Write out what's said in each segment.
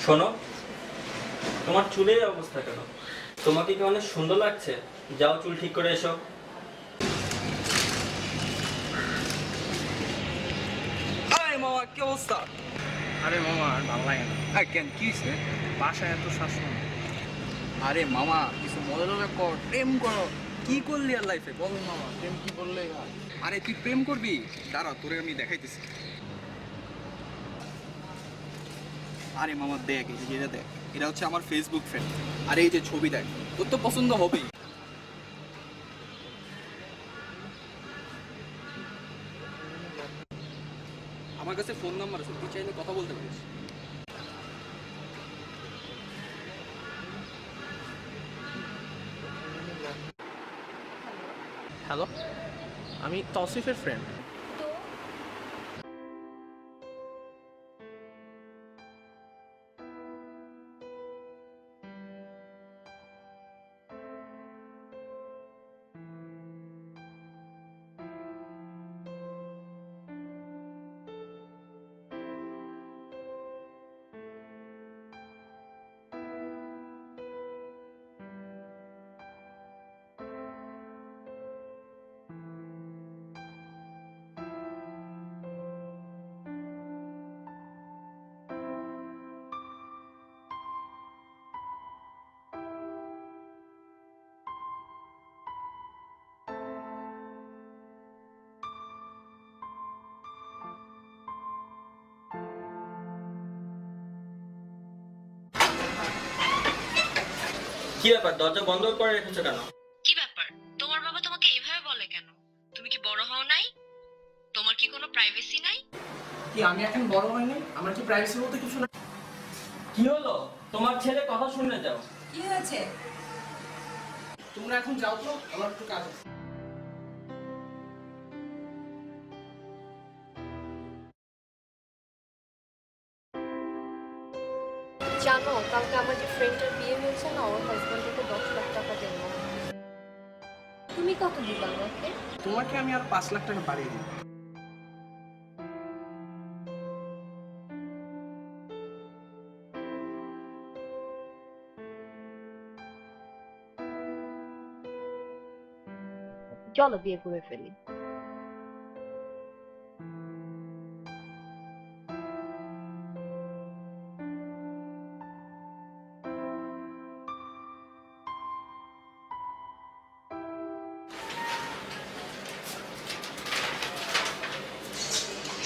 শোনো, তোমার চুলের অবস্থা কেন? তোমাকে কি অনেক সুন্দর লাগছে? যাও চুল ঠিক করে এসো। আরে মামা, কি অবস্থা? আরে মামা আর ভালো লাগে না। আর কেন, কি হয়েছে? বাসায় এত শাসন। আরে মামা, কিছু মজা টজা কর, প্রেম করো। কি করলি আর লাইফে বল মামা? প্রেম কি বললেই হয়? আরে তুই প্রেম করবি? দাঁড়া, তোরে আমি দেখাইতেছি। আরে মামা দেখ, এই যে এটা দেখ, এটা হচ্ছে আমার ফেসবুক ফ্রেন্ড। আর এই যে ছবি দেখ, তোর তো পছন্দ হবেই। আমার কাছে ফোন নাম্বার আছে, তুই চাইলে কথা বলতে পারিস। হ্যালো, আমি তৌসিফের ফ্রেন্ড। কি ব্যাপার, দরজা বন্ধ করে রেখেছো কেন? কি ব্যাপার? তোমার বাবা তোমাকে এভাবে বলে কেন? তুমি কি বড় হও নাই? তোমার কি কোনো প্রাইভেসি নাই? কি আমি এখন বড় হয়নি? আমার কি প্রাইভেসি বলতে কিছু না? কি হলো? তোমার ছেলে কথা শুনে যাও। কি হয়েছে? তোমরা এখন যাও তো, আমার একটু কাজ আছে। জানো, কালকে আমার যে ফ্রেন্ডের বিয়ে হয়েছে না, ওর হাজব্যান্ডকে 10 লাখ টাকা দেবো। তুমি কত দিবা আমাকে? তোমাকে আমি আর 5 লাখ টাকা বাড়িয়ে দিই। চলো বিয়ে করে ফেলি।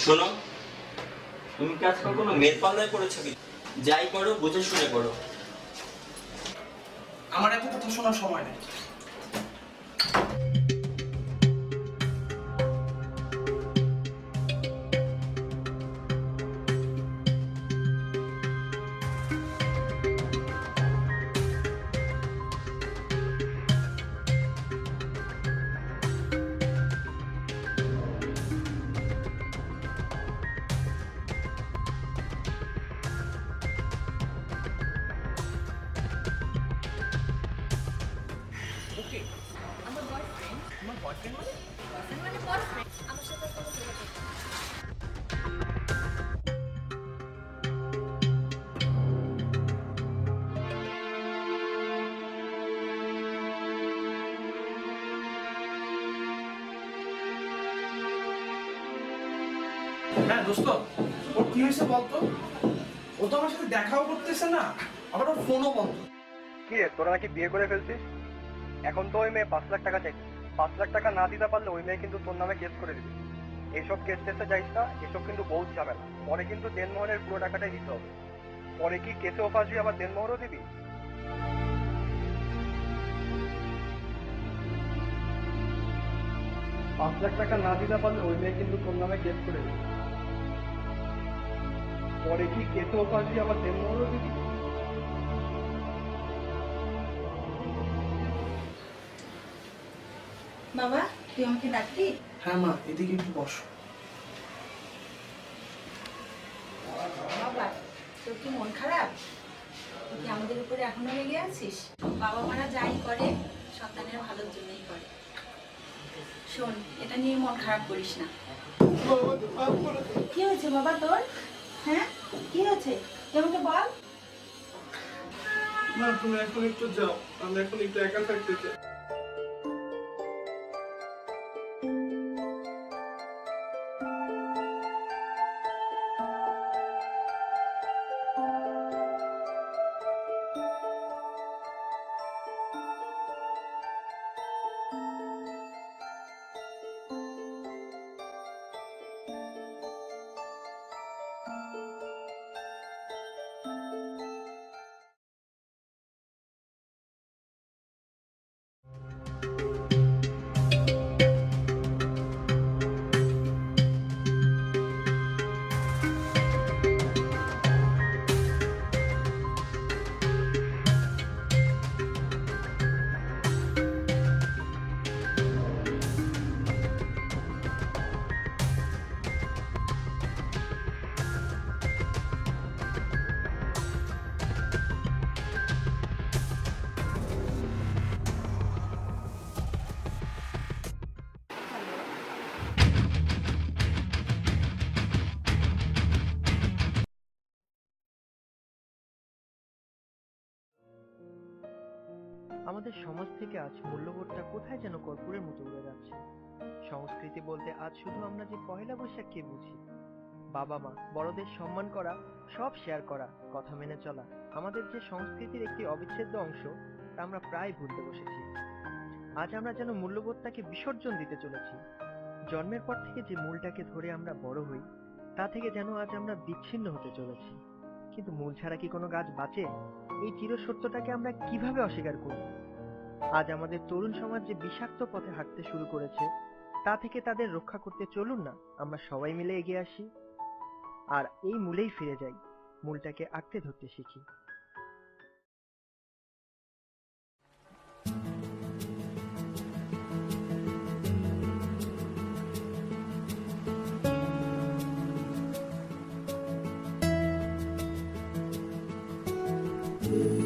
শোনো, তুমি কি আজকাল কোনো মেয়ের পাল্লায় পড়েছো কি? যাই করো বুঝে শুনে করো। আমার এত কথা শোনার সময় নেই। ওকে, আমার বয়ফ্রেন্ড। আমার বয়ফ্রেন্ড মানে? বয়ফ্রেন্ড মানে বয়ফ্রেন্ড। আমার সাথে কোনো যোগাযোগ নেই। হ্যাঁ দোস্ত, ওর কি হয়েছে বলতো? ও তো আমার সাথে দেখাও করতেছে না, আবার ওর ফোনও বন্ধ। কি রে, তোরা নাকি বিয়ে করে ফেলছিস? এখন তো ওই মেয়ে 5 লাখ টাকা চাইছে। 5 লাখ টাকা না দিতে পারলে ওই মেয়ে কিন্তু তোর নামে কেস করে দিবে। এইসব কেস টেসে যাইস না, এসব কিন্তু বহুত ঝামেলা। পরে কিন্তু দেনমোহরের পুরো টাকাটাই দিতে হবে। পরে কি কেসেও ফাঁসবি, আবার দেনমোহরও দিবি? 5 লাখ টাকা না দিতে পারলে ওই মেয়ে কিন্তু তোর নামে কেস করে দিবে। পরে কি কেসেও ফাঁসবি, আবার দেনমোহরও দিবি? বাবা, তুই আমাকে ডাকলি? হ্যাঁ মা, এদিকে একটু বসো। বাবা, তোর কি মন খারাপ? তুই কি আমাদের উপরে এখনো রেগে আছিস? বাবা মারা যাই করে সন্তানের ভালোর জন্যই করে। শোন, এটা নিয়ে মন খারাপ করিস না। কি হয়েছে বাবা তোর? হ্যাঁ, কি হয়েছে? তুই আমাকে বল। না তুমি এখন একটু যাও, আমি এখন একটু একা থাকতে চাই। আমাদের সমাজ থেকে আজ মূল্যবোধটা কোথায় যেন কর্পূরের মতো উড়ে যাচ্ছে। সংস্কৃতি বলতে আজ শুধু আমরা যে পহেলা বৈশাখকে বুঝি। বাবা মা বড়দের সম্মান করা, সব শেয়ার করা, কথা মেনে চলা আমাদের যে সংস্কৃতির একটি অবিচ্ছেদ্য অংশ, তা আমরা প্রায় ভুলতে বসেছি। আজ আমরা যেন মূল্যবোধটাকে বিসর্জন দিতে চলেছি। জন্মের পর থেকে যে মূলটাকে ধরে আমরা বড় হই, তা থেকে যেন আজ আমরা বিচ্ছিন্ন হতে চলেছি। কিন্তু মূল ছাড়া কি কোনো গাছ বাঁচে? এই চিরসত্যটাকে আমরা কিভাবে অস্বীকার করব? আজ আমাদের তরুণ সমাজ যে বিষাক্ত পথে হাঁটতে শুরু করেছে, তা থেকে তাদের রক্ষা করতে চলুন না আমরা সবাই মিলে এগিয়ে আসি, আর এই মূলেই ফিরে যাই, মূলটাকে আঁকড়ে ধরতে শিখি। you